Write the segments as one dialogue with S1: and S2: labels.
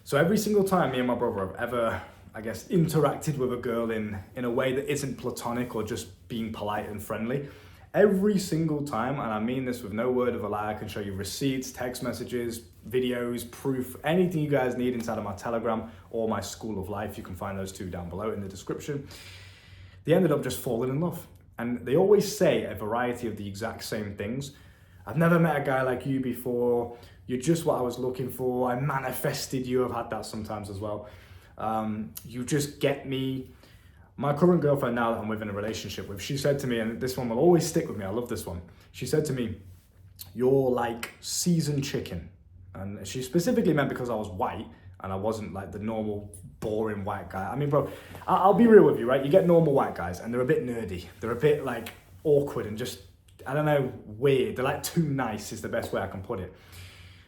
S1: So every single time me and my brother have ever, I guess, interacted with a girl in a way that isn't platonic or just being polite and friendly, every single time, and I mean this with no word of a lie, I can show you receipts, text messages, videos, proof, anything you guys need inside of my Telegram or my School of Life. You can find those two down below in the description. They ended up just falling in love. And they always say a variety of the exact same things. I've never met a guy like you before. You're just what I was looking for. I manifested you. I've had that sometimes as well. You just get me. My current girlfriend now that I'm within a relationship with, she said to me, and this one will always stick with me, I love this one. She said to me, "You're like seasoned chicken." And she specifically meant because I was white and I wasn't like the normal boring white guy. I mean, bro, I'll be real with you, right? You get normal white guys and they're a bit nerdy. They're a bit like awkward and just, I don't know, weird. They're like too nice is the best way I can put it.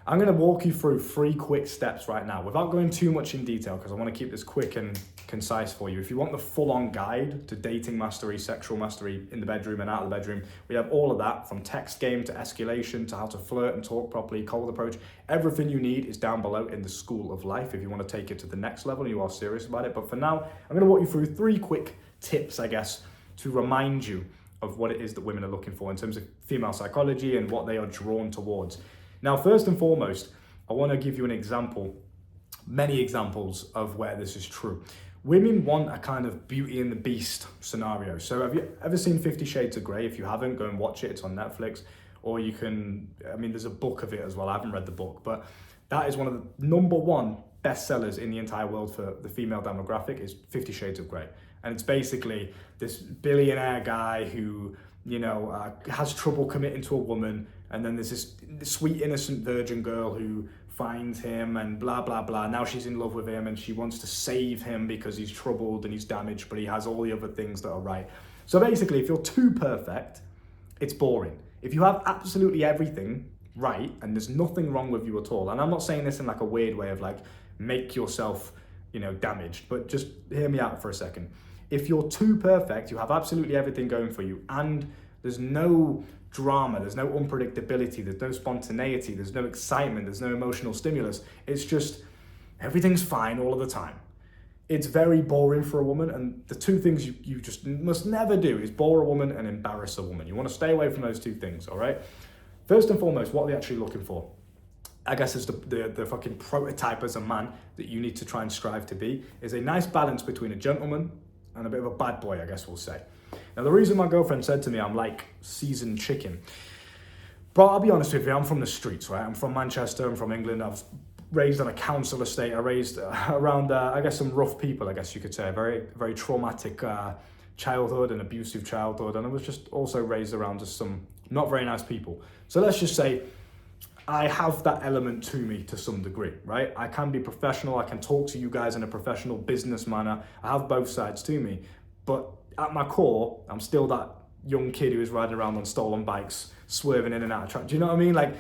S1: I'm gonna walk you through 3 quick steps right now without going too much in detail because I wanna keep this quick and concise for you. If you want the full-on guide to dating mastery, sexual mastery in the bedroom and out of the bedroom, we have all of that from text game to escalation to how to flirt and talk properly, cold approach. Everything you need is down below in the School of Life if you wanna take it to the next level and you are serious about it. But for now, I'm gonna walk you through 3 quick tips, I guess, to remind you of what it is that women are looking for in terms of female psychology and what they are drawn towards. Now, first and foremost, I want to give you an example, many examples of where this is true. Women want a kind of Beauty and the Beast scenario. So have you ever seen 50 Shades of Grey? If you haven't, go and watch it. It's on Netflix. Or you can, I mean, there's a book of it as well. I haven't read the book, but that is one of the #1 bestsellers in the entire world for the female demographic is 50 Shades of Grey. And it's basically this billionaire guy who, has trouble committing to a woman. And then there's this sweet, innocent virgin girl who finds him and blah, blah, blah. Now she's in love with him and she wants to save him because he's troubled and he's damaged, but he has all the other things that are right. So basically, if you're too perfect, it's boring. If you have absolutely everything right and there's nothing wrong with you at all, and I'm not saying this in like a weird way of like, make yourself, damaged, but just hear me out for a second. If you're too perfect, you have absolutely everything going for you and there's no drama, there's no unpredictability, there's no spontaneity, there's no excitement, there's no emotional stimulus. It's just everything's fine all of the time. It's very boring for a woman, and the 2 things you just must never do is bore a woman and embarrass a woman. You want to stay away from those 2 things, all right? First and foremost, what are they actually looking for? I guess it's the fucking prototype as a man that you need to try and strive to be, is a nice balance between a gentleman and a bit of a bad boy, I guess we'll say. Now, the reason my girlfriend said to me, I'm like seasoned chicken. Bro, I'll be honest with you, I'm from the streets, right? I'm from Manchester, I'm from England. I was raised on a council estate. I raised around, I guess, some rough people, I guess you could say. A very, very traumatic childhood and abusive childhood. And I was just also raised around just some not very nice people. So let's just say I have that element to me to some degree, right? I can be professional. I can talk to you guys in a professional business manner. I have both sides to me. But at my core, I'm still that young kid who is riding around on stolen bikes, swerving in and out of traffic. Do you know what I mean? Like,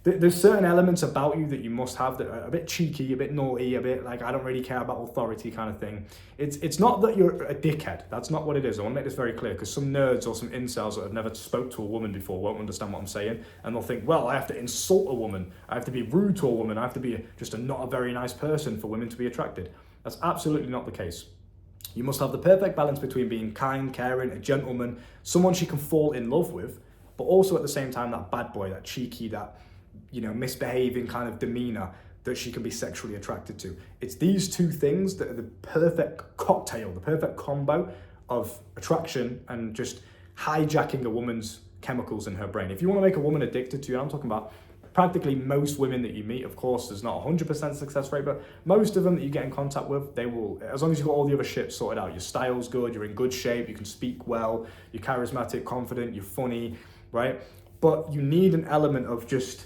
S1: there's certain elements about you that you must have that are a bit cheeky, a bit naughty, a bit like, I don't really care about authority kind of thing. It's not that you're a dickhead. That's not what it is. I want to make this very clear because some nerds or some incels that have never spoke to a woman before won't understand what I'm saying. And they'll think, well, I have to insult a woman. I have to be rude to a woman. I have to be just not a very nice person for women to be attracted. That's absolutely not the case. You must have the perfect balance between being kind, caring, a gentleman, someone she can fall in love with, but also at the same time that bad boy, that cheeky, that misbehaving kind of demeanor that she can be sexually attracted to. It's these 2 things that are the perfect cocktail, the perfect combo of attraction and just hijacking a woman's chemicals in her brain. If you want to make a woman addicted to you, I'm talking about practically most women that you meet. Of course, there's not a 100% success rate, but most of them that you get in contact with, they will, as long as you've got all the other shit sorted out, your style's good, you're in good shape, you can speak well, you're charismatic, confident, you're funny, right? But you need an element of just,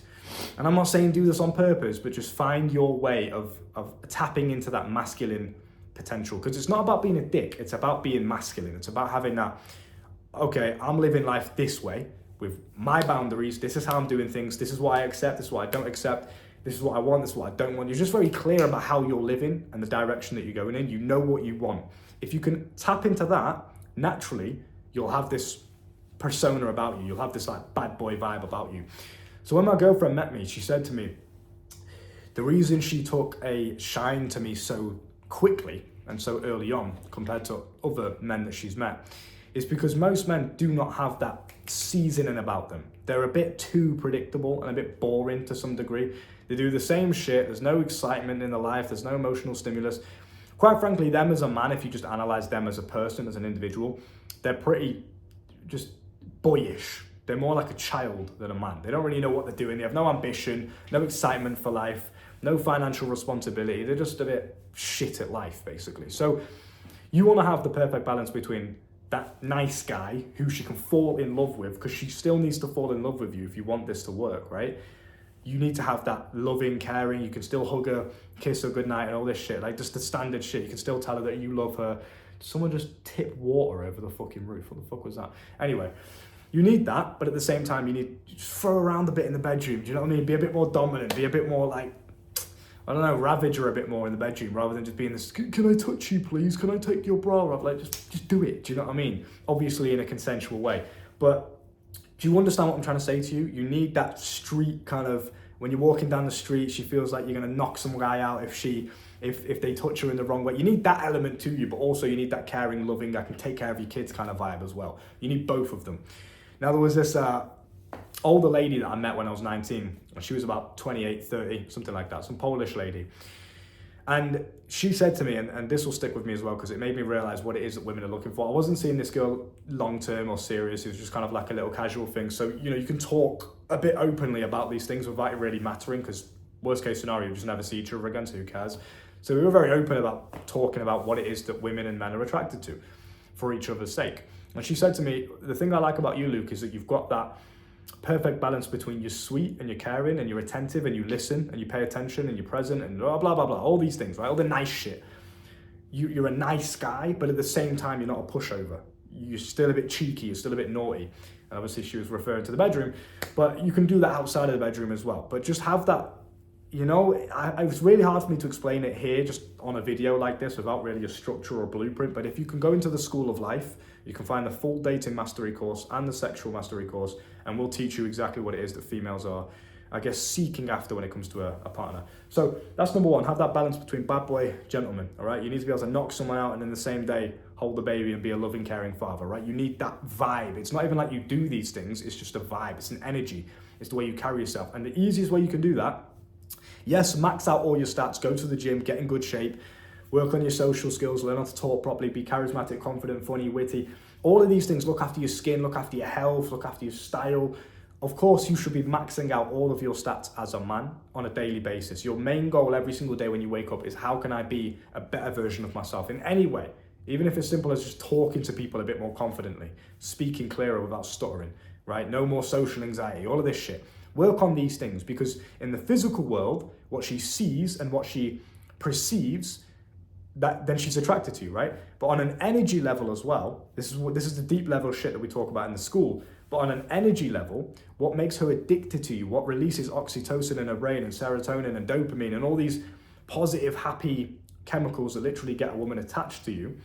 S1: and I'm not saying do this on purpose, but just find your way of tapping into that masculine potential. Because it's not about being a dick, it's about being masculine. It's about having that, okay, I'm living life this way, with my boundaries, this is how I'm doing things, this is what I accept, this is what I don't accept, this is what I want, this is what I don't want. You're just very clear about how you're living and the direction that you're going in. You know what you want. If you can tap into that, naturally, you'll have this persona about you. You'll have this like bad boy vibe about you. So when my girlfriend met me, she said to me, The reason she took a shine to me so quickly and so early on compared to other men that she's met is because most men do not have that seasoning about them. They're a bit too predictable and a bit boring to some degree. They do the same shit. There's no excitement in their life. There's no emotional stimulus. Quite frankly, them as a man, if you just analyze them as a person, as an individual, they're pretty just boyish. They're more like a child than a man. They don't really know what they're doing. They have no ambition, no excitement for life, no financial responsibility. They're just a bit shit at life, basically. So you want to have the perfect balance between that nice guy who she can fall in love with, because she still needs to fall in love with you if you want this to work, right? You need to have that loving, caring, you can still hug her, kiss her goodnight and all this shit, like just the standard shit. You can still tell her that you love her. Someone just tipped water over the fucking roof. What the fuck was that? Anyway, you need that, but at the same time, you need to just throw around a bit in the bedroom. Do you know what I mean? Be a bit more dominant, be a bit more like, I don't know, ravage her a bit more in the bedroom rather than just being this, can I touch you please? Can I take your bra off? Like, just do it. Do you know what I mean? Obviously in a consensual way. But do you understand what I'm trying to say to you? You need that street kind of, when you're walking down the street, she feels like you're gonna knock some guy out if they touch her in the wrong way. You need that element to you, but also you need that caring, loving, I can take care of your kids kind of vibe as well. You need both of them. Now there was this older lady that I met when I was 19, and she was about 28, 30, something like that, some Polish lady. And she said to me, and this will stick with me as well, because it made me realize what it is that women are looking for. I wasn't seeing this girl long-term or serious. It was just kind of like a little casual thing. So, you know, you can talk a bit openly about these things without it really mattering, because worst case scenario, you just never see each other again, so who cares? So we were very open about talking about what it is that women and men are attracted to for each other's sake. And she said to me, the thing I like about you, Luke, is that you've got that perfect balance between you're sweet and you're caring and you're attentive and you listen and you pay attention and you're present and blah, blah, blah, blah, all these things, right? All the nice shit. You're a nice guy, but at the same time, you're not a pushover. You're still a bit cheeky, you're still a bit naughty. And obviously she was referring to the bedroom, but you can do that outside of the bedroom as well. But just have that, you know, it was really hard for me to explain it here just on a video like this without really a structure or blueprint. But if you can go into the School of Life, you can find the full dating mastery course and the sexual mastery course, and we'll teach you exactly what it is that females are, I guess, seeking after when it comes to a partner. So that's number one, have that balance between bad boy, gentleman, all right? You need to be able to knock someone out and in the same day hold the baby and be a loving, caring father, right? You need that vibe. It's not even like you do these things, it's just a vibe, it's an energy, it's the way you carry yourself. And the easiest way you can do that, yes, max out all your stats, go to the gym, get in good shape, work on your social skills, learn how to talk properly, be charismatic, confident, funny, witty. All of these things, look after your skin, look after your health, look after your style. Of course, you should be maxing out all of your stats as a man on a daily basis. Your main goal every single day when you wake up is how can I be a better version of myself in any way? Even if it's simple as just talking to people a bit more confidently, speaking clearer without stuttering, right? No more social anxiety, all of this shit. Work on these things, because in the physical world, what she sees and what she perceives, that then she's attracted to you, right? But on an energy level as well, this is the deep level shit that we talk about in the school. But on an energy level, what makes her addicted to you, what releases oxytocin in her brain and serotonin and dopamine and all these positive, happy chemicals that literally get a woman attached to you,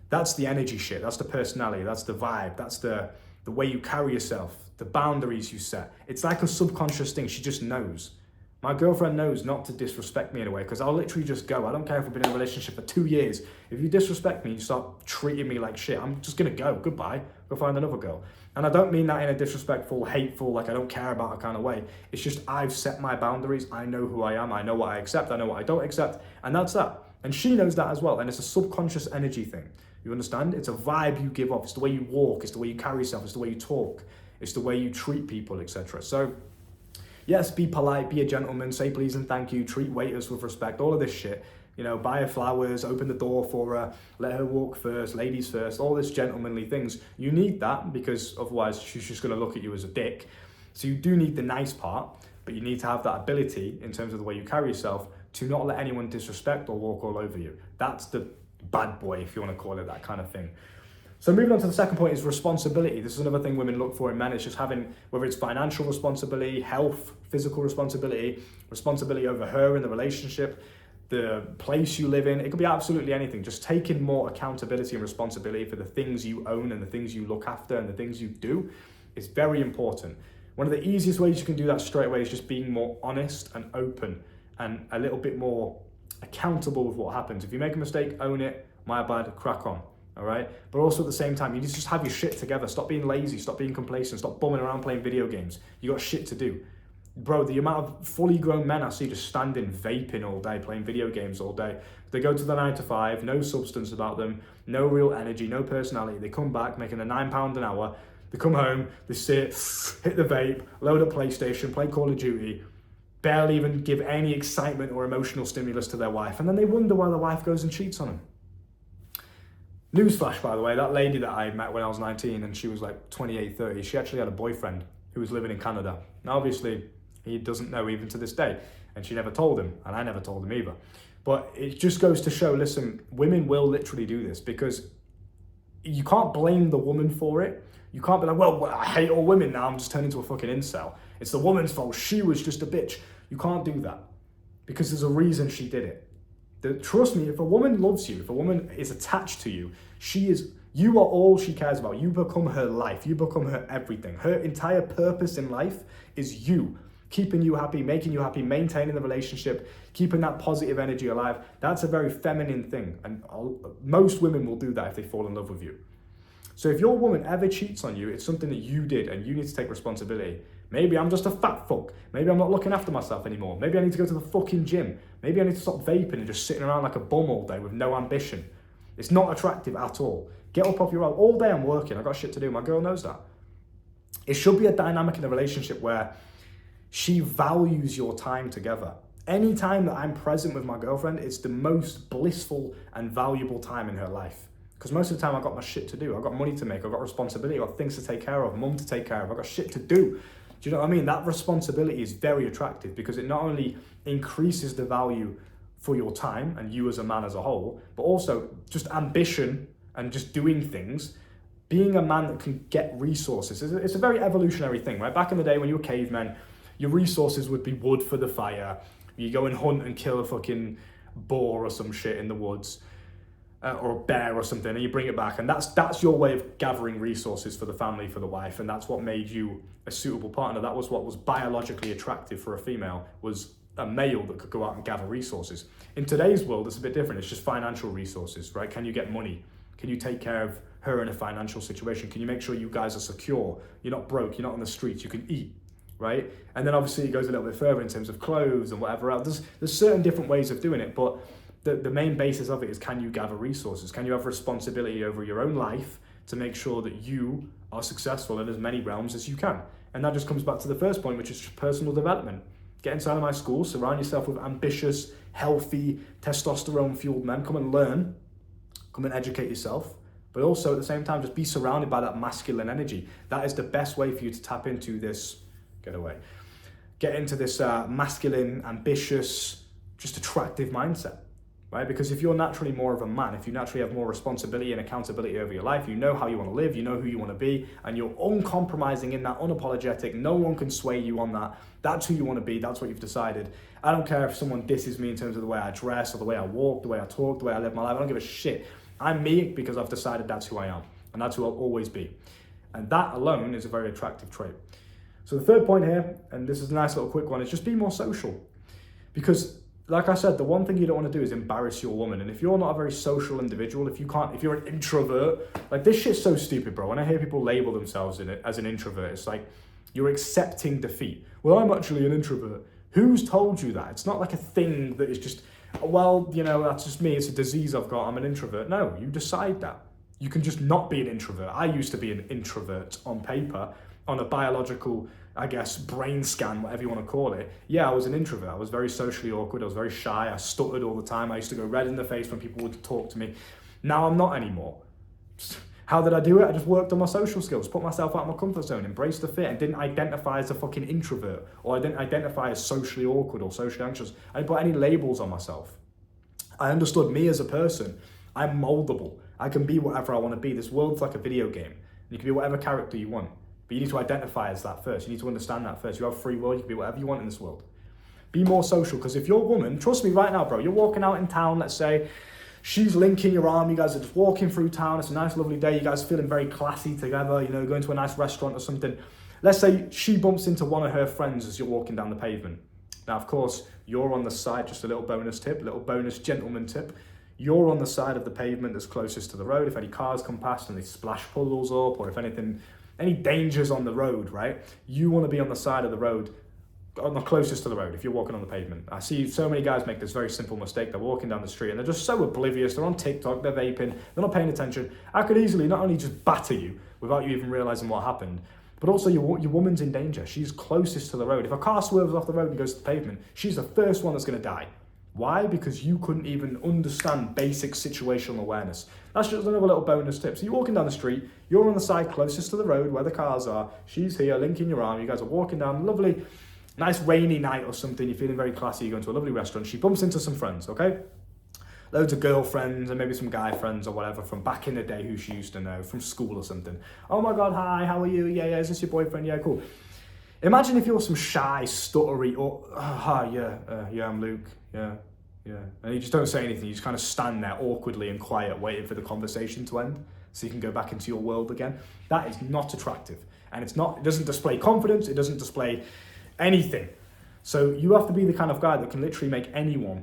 S1: that's the energy shit, that's the personality, that's the vibe, that's the way you carry yourself, the boundaries you set. It's like a subconscious thing, she just knows. My girlfriend knows not to disrespect me in a way, because I'll literally just go. I don't care if we've been in a relationship for 2 years. If you disrespect me, you start treating me like shit, I'm just gonna go, goodbye, go find another girl. And I don't mean that in a disrespectful, hateful, like I don't care about her kind of way. It's just I've set my boundaries, I know who I am, I know what I accept, I know what I don't accept, and that's that. And she knows that as well, and it's a subconscious energy thing. You understand? It's a vibe you give off, it's the way you walk, it's the way you carry yourself, it's the way you talk, it's the way you treat people, etc. So, yes, be polite, be a gentleman, say please and thank you, treat waiters with respect, all of this shit. You know, buy her flowers, open the door for her, let her walk first, ladies first, all this gentlemanly things. You need that, because otherwise she's just gonna look at you as a dick. So you do need the nice part, but you need to have that ability in terms of the way you carry yourself to not let anyone disrespect or walk all over you. That's the bad boy, if you wanna call it that kind of thing. So moving on to the second point is responsibility. This is another thing women look for in men. It's just having, whether it's financial responsibility, health, physical responsibility, responsibility over her in the relationship, the place you live in. It could be absolutely anything. Just taking more accountability and responsibility for the things you own and the things you look after and the things you do is very important. One of the easiest ways you can do that straight away is just being more honest and open and a little bit more accountable with what happens. If you make a mistake, own it, my bad, crack on, all right? But also at the same time, you need to just have your shit together. Stop being lazy, stop being complacent, stop bumming around playing video games. You got shit to do. Bro, the amount of fully grown men I see just standing vaping all day, playing video games all day. They go to the 9 to 5, no substance about them, no real energy, no personality. They come back making a £9 an hour. They come home, they sit, hit the vape, load up PlayStation, play Call of Duty, barely even give any excitement or emotional stimulus to their wife. And then they wonder why the wife goes and cheats on them. Newsflash, by the way, that lady that I met when I was 19 and she was like 28, 30, she actually had a boyfriend who was living in Canada. Now, obviously, he doesn't know even to this day, and she never told him, and I never told him either. But it just goes to show, listen, women will literally do this because you can't blame the woman for it. You can't be like, well, I hate all women now, I'm just turning into a fucking incel. It's the woman's fault, she was just a bitch. You can't do that because there's a reason she did it. Trust me, if a woman loves you, if a woman is attached to you, you are all she cares about. You become her life, you become her everything. Her entire purpose in life is you. Keeping you happy, making you happy, maintaining the relationship, keeping that positive energy alive. That's a very feminine thing. And most women will do that if they fall in love with you. So if your woman ever cheats on you, it's something that you did and you need to take responsibility. Maybe I'm just a fat fuck. Maybe I'm not looking after myself anymore. Maybe I need to go to the fucking gym. Maybe I need to stop vaping and just sitting around like a bum all day with no ambition. It's not attractive at all. Get up off your ass. All day I'm working. I got shit to do. My girl knows that. It should be a dynamic in a relationship where she values your time together. Any time that I'm present with my girlfriend, it's the most blissful and valuable time in her life. Because most of the time I've got my shit to do. I've got money to make. I've got responsibility. I've got things to take care of, mum to take care of. I've got shit to do. Do you know what I mean? That responsibility is very attractive because it not only increases the value for your time and you as a man as a whole, but also just ambition and just doing things. Being a man that can get resources, it's a very evolutionary thing, right? Back in the day when you were cavemen, your resources would be wood for the fire. You go and hunt and kill a fucking boar or some shit in the woods, or a bear or something, and you bring it back. And that's your way of gathering resources for the family, for the wife, and that's what made you a suitable partner. That was what was biologically attractive for a female, was a male that could go out and gather resources. In today's world, it's a bit different. It's just financial resources, right? Can you get money? Can you take care of her in a financial situation? Can you make sure you guys are secure? You're not broke, you're not on the streets, you can eat. Right? And then obviously it goes a little bit further in terms of clothes and whatever else. There's certain different ways of doing it, but the main basis of it is, can you gather resources? Can you have responsibility over your own life to make sure that you are successful in as many realms as you can? And that just comes back to the first point, which is personal development. Get inside of my school, surround yourself with ambitious, healthy, testosterone-fueled men. Come and learn, come and educate yourself. But also at the same time, just be surrounded by that masculine energy. That is the best way for you to tap into this get into this masculine, ambitious, just attractive mindset, right? Because if you're naturally more of a man, if you naturally have more responsibility and accountability over your life, you know how you want to live, you know who you want to be, and you're uncompromising in that, unapologetic, no one can sway you on that. That's who you want to be, that's what you've decided. I don't care if someone disses me in terms of the way I dress or the way I walk, the way I talk, the way I live my life. I don't give a shit. I'm me because I've decided that's who I am, and that's who I'll always be. And that alone is a very attractive trait. So the third point here, and this is a nice little quick one, is just be more social. Because like I said, the one thing you don't want to do is embarrass your woman. And if you're not a very social individual, if you're an introvert, like this shit's so stupid, bro. When I hear people label themselves as an introvert, it's like you're accepting defeat. Well, I'm actually an introvert. Who's told you that? It's not like a thing that is just, well, you know, that's just me. It's a disease I've got. I'm an introvert. No, you decide that. You can just not be an introvert. I used to be an introvert on paper, on a biological, I guess, brain scan, whatever you want to call it. Yeah, I was an introvert. I was very socially awkward. I was very shy. I stuttered all the time. I used to go red in the face when people would talk to me. Now I'm not anymore. How did I do it? I just worked on my social skills, put myself out of my comfort zone, embraced the fear, and didn't identify as a fucking introvert, or I didn't identify as socially awkward or socially anxious. I didn't put any labels on myself. I understood me as a person. I'm moldable. I can be whatever I want to be. This world's like a video game. You can be whatever character you want. But you need to identify as that first. You need to understand that first. You have free will. You can be whatever you want in this world. Be more social, because if you're a woman, trust me right now, bro, you're walking out in town, let's say, she's linking your arm, you guys are just walking through town, it's a nice lovely day, you guys are feeling very classy together, you know, going to a nice restaurant or something. Let's say she bumps into one of her friends as you're walking down the pavement. Now, of course, you're on the side, just a little bonus tip, little bonus gentleman tip. You're on the side of the pavement that's closest to the road. If any cars come past and they splash puddles up, or if anything, any dangers on the road, right? You want to be on the side of the road, on the closest to the road if you're walking on the pavement. I see so many guys make this very simple mistake. They're walking down the street and they're just so oblivious. They're on TikTok, they're vaping, they're not paying attention. I could easily not only just batter you without you even realizing what happened, but also your woman's in danger. She's closest to the road. If a car swerves off the road and goes to the pavement, she's the first one that's going to die. Why? Because you couldn't even understand basic situational awareness. That's just another little bonus tip. So you're walking down the street, you're on the side closest to the road where the cars are, she's here, linking your arm, you guys are walking down, lovely, nice rainy night or something, you're feeling very classy, you're going to a lovely restaurant, she bumps into some friends, okay? Loads of girlfriends and maybe some guy friends or whatever from back in the day who she used to know, from school or something. Oh my God, hi, how are you? Yeah, is this your boyfriend? Yeah, cool. Imagine if you're some shy, stuttery, or, hi, yeah, I'm Luke, yeah. And you just don't say anything, you just kind of stand there awkwardly and quiet, waiting for the conversation to end so you can go back into your world again. That is not attractive. And it doesn't display confidence, it doesn't display anything. So you have to be the kind of guy that can literally make anyone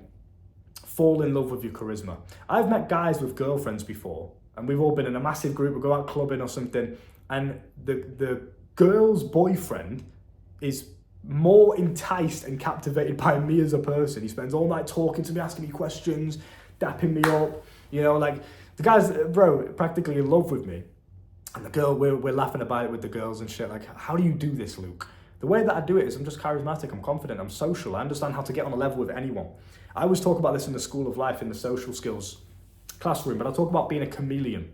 S1: fall in love with your charisma. I've met guys with girlfriends before, and we've all been in a massive group, we go out clubbing or something, and the girl's boyfriend is more enticed and captivated by me as a person. He spends all night talking to me, asking me questions, dapping me up, like the guy's, practically in love with me. And the girl, we're laughing about it with the girls and shit, like, how do you do this, Luke? The way that I do it is I'm just charismatic, I'm confident, I'm social, I understand how to get on a level with anyone. I always talk about this in the School of Life, in the social skills classroom, but I talk about being a chameleon.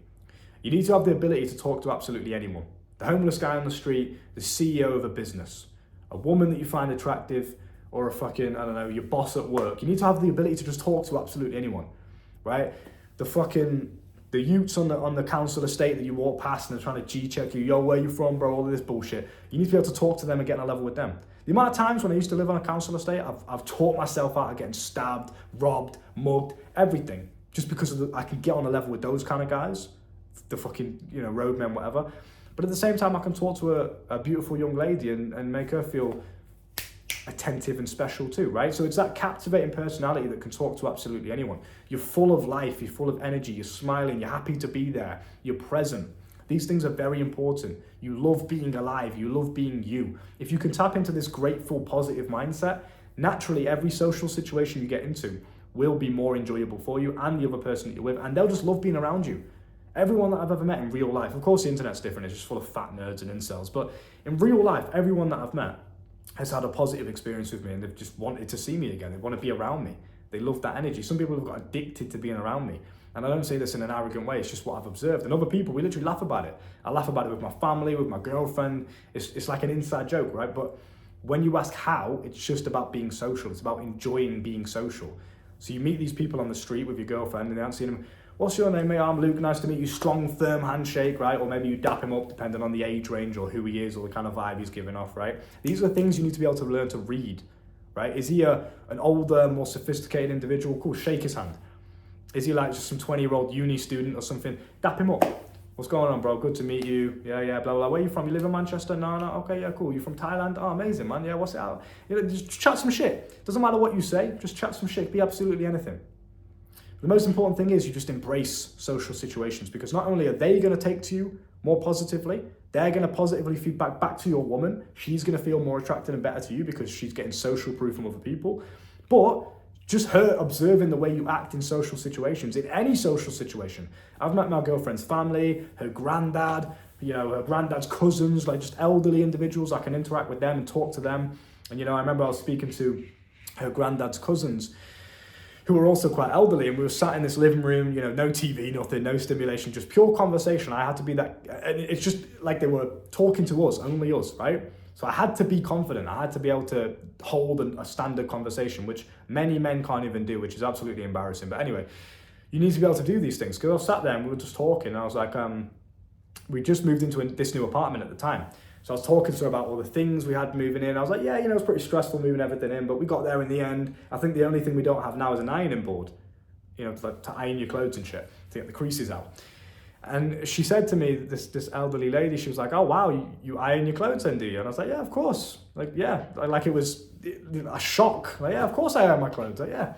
S1: You need to have the ability to talk to absolutely anyone. The homeless guy on the street, the CEO of a business, a woman that you find attractive, or a fucking, your boss at work. You need to have the ability to just talk to absolutely anyone, right? The youths on the council estate that you walk past and they're trying to G-check you, yo, where you from, bro, all of this bullshit. You need to be able to talk to them and get on a level with them. The amount of times when I used to live on a council estate, I've taught myself out of getting stabbed, robbed, mugged, everything, just because I can get on a level with those kind of guys, the fucking, roadmen, whatever. But at the same time, I can talk to a beautiful young lady and make her feel attentive and special too, right? So it's that captivating personality that can talk to absolutely anyone. You're full of life, you're full of energy, you're smiling, you're happy to be there, you're present. These things are very important. You love being alive, you love being you. If you can tap into this grateful, positive mindset, naturally every social situation you get into will be more enjoyable for you and the other person that you're with, and they'll just love being around you. Everyone that I've ever met in real life, of course the internet's different, it's just full of fat nerds and incels, but in real life, everyone that I've met has had a positive experience with me and they've just wanted to see me again. They want to be around me. They love that energy. Some people have got addicted to being around me. And I don't say this in an arrogant way, it's just what I've observed. And other people, we literally laugh about it. I laugh about it with my family, with my girlfriend. It's like an inside joke, right? But when you ask how, it's just about being social. It's about enjoying being social. So you meet these people on the street with your girlfriend and they aren't seeing them. What's your name, mate? I'm Luke, nice to meet you. Strong, firm handshake, right? Or maybe you dap him up depending on the age range or who he is or the kind of vibe he's giving off, right? These are things you need to be able to learn to read, right? Is he an older, more sophisticated individual? Cool, shake his hand. Is he like just some 20-year-old uni student or something? Dap him up. What's going on, bro? Good to meet you. Yeah, blah, blah. Where are you from? You live in Manchester? No. Okay, yeah, cool. You from Thailand? Oh, amazing, man. Yeah, what's it out? Just chat some shit. Doesn't matter what you say. Just chat some shit. Be absolutely anything. The most important thing is you just embrace social situations, because not only are they going to take to you more positively, they're going to positively feedback back to your woman. She's going to feel more attracted and better to you because she's getting social proof from other people. But just her observing the way you act in social situations, in any social situation. I've met my girlfriend's family, her granddad, her granddad's cousins, like just elderly individuals. I can interact with them and talk to them. And I remember I was speaking to her granddad's cousins, who were also quite elderly, and we were sat in this living room, no TV, nothing, no stimulation, just pure conversation. I had to be that, and it's just like they were talking to us, only us, right? So I had to be confident. I had to be able to hold a standard conversation, which many men can't even do, which is absolutely embarrassing. But anyway, you need to be able to do these things. Because I sat there and we were just talking, and I was like, we just moved into this new apartment at the time. So I was talking to her about all the things we had moving in. I was like, yeah, it's pretty stressful moving everything in, but we got there in the end. I think the only thing we don't have now is an ironing board, to iron your clothes and shit, to get the creases out. And she said to me, this elderly lady, she was like, oh, wow, you iron your clothes then, do you? And I was like, yeah, of course. Like, yeah, like it was a shock. Like, yeah, of course I iron my clothes. Like, yeah.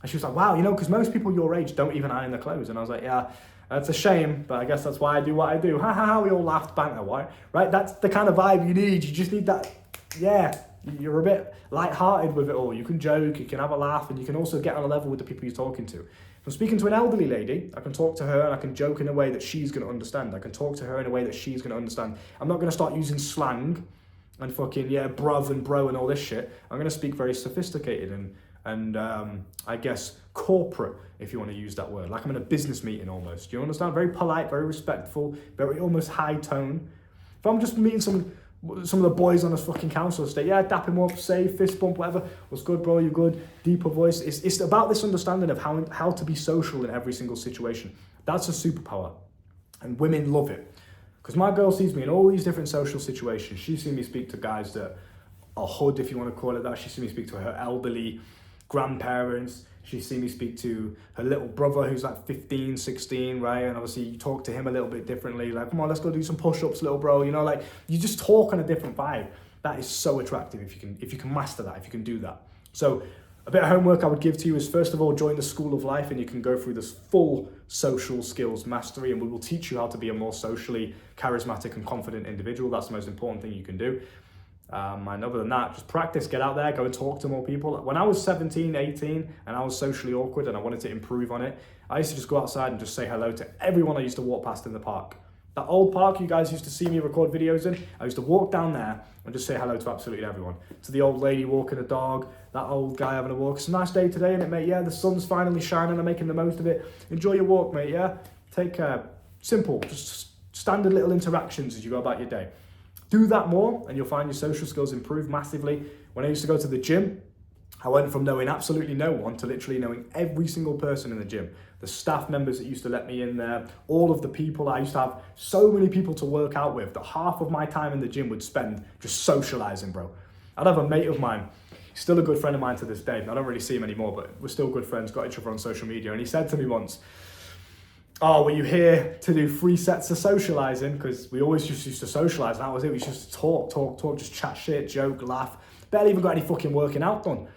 S1: And she was like, wow, because most people your age don't even iron their clothes. And I was like, yeah, that's a shame, but I guess that's why I do what I do. Ha ha ha, we all laughed, banter, right? That's the kind of vibe you need. You just need that, yeah, you're a bit light-hearted with it all. You can joke, you can have a laugh, and you can also get on a level with the people you're talking to. If I'm speaking to an elderly lady, I can talk to her and I can joke in a way that she's going to understand. I can talk to her in a way that she's going to understand. I'm not going to start using slang and fucking, yeah, bruv and bro and all this shit. I'm going to speak very sophisticated and I guess corporate, if you want to use that word. Like I'm in a business meeting almost. Do you understand? Very polite, very respectful, very almost high tone. If I'm just meeting some of the boys on this fucking council estate, yeah, dap him up, say, fist bump, whatever. What's good, bro? You good? Deeper voice. It's about this understanding of how to be social in every single situation. That's a superpower, and women love it. Because my girl sees me in all these different social situations. She's seen me speak to guys that are hood, if you want to call it that. She's seen me speak to her elderly grandparents. She's seen me speak to her little brother who's like 15, 16, right? And obviously you talk to him a little bit differently. Like, come on, let's go do some push-ups, little bro. Like you just talk on a different vibe. That is so attractive if you can master that, if you can do that. So a bit of homework I would give to you is, first of all, join the School of Life, and you can go through this full social skills mastery, and we will teach you how to be a more socially charismatic and confident individual. That's the most important thing you can do. And other than that, just practice, get out there, go and talk to more people. When I was 17, 18, and I was socially awkward and I wanted to improve on it, I used to just go outside and just say hello to everyone I used to walk past in the park. That old park you guys used to see me record videos in, I used to walk down there and just say hello to absolutely everyone. To the old lady walking a dog, that old guy having a walk. It's a nice day today, isn't it, mate? Yeah, the sun's finally shining, I'm making the most of it. Enjoy your walk, mate, yeah? Take care. Simple, just standard little interactions as you go about your day. Do that more and you'll find your social skills improve massively. When I used to go to the gym, I went from knowing absolutely no one to literally knowing every single person in the gym. The staff members that used to let me in there, all of the people. I used to have so many people to work out with that half of my time in the gym would spend just socializing, bro. I'd have a mate of mine, he's still a good friend of mine to this day. I don't really see him anymore, but we're still good friends, got each other on social media. And he said to me once, oh, were you here to do 3 sets of socializing? Because we always just used to socialize, and that was it. We used to talk, just chat shit, joke, laugh. Barely even got any fucking working out done.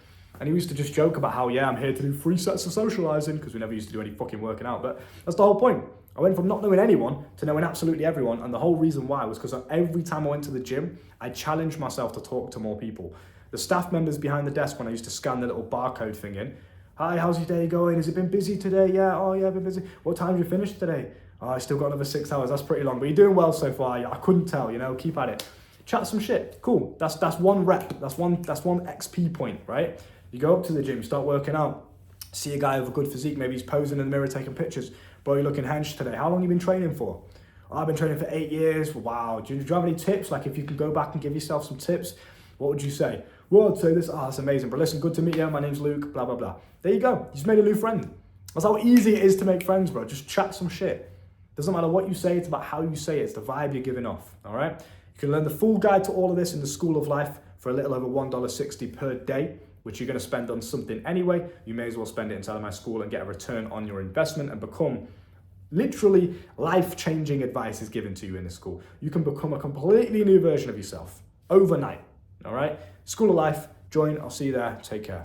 S1: And he used to just joke about how, yeah, I'm here to do 3 sets of socializing, because we never used to do any fucking working out. But that's the whole point. I went from not knowing anyone to knowing absolutely everyone. And the whole reason why was because every time I went to the gym, I challenged myself to talk to more people. The staff members behind the desk, when I used to scan the little barcode thing in, hi, how's your day going? Has it been busy today? Yeah, oh yeah, I've been busy. What time have you finished today? Oh, I still got another 6 hours. That's pretty long, but you're doing well so far. I couldn't tell, keep at it. Chat some shit. Cool. That's one rep. That's one XP point, right? You go up to the gym, start working out. See a guy with a good physique. Maybe he's posing in the mirror, taking pictures. Bro, you're looking hench today. How long have you been training for? Oh, I've been training for 8 years. Wow. Do you have any tips? Like if you could go back and give yourself some tips, what would you say? Well, I'd say this. Oh, that's amazing, bro. Listen, good to meet you. My name's Luke, blah, blah, blah. There you go. You just made a new friend. That's how easy it is to make friends, bro. Just chat some shit. Doesn't matter what you say. It's about how you say it. It's the vibe you're giving off, all right? You can learn the full guide to all of this in the School of Life for a little over $1.60 per day, which you're going to spend on something anyway. You may as well spend it inside my school and get a return on your investment and become literally life-changing advice is given to you in the school. You can become a completely new version of yourself overnight, all right? School of Life, join. I'll see you there. Take care.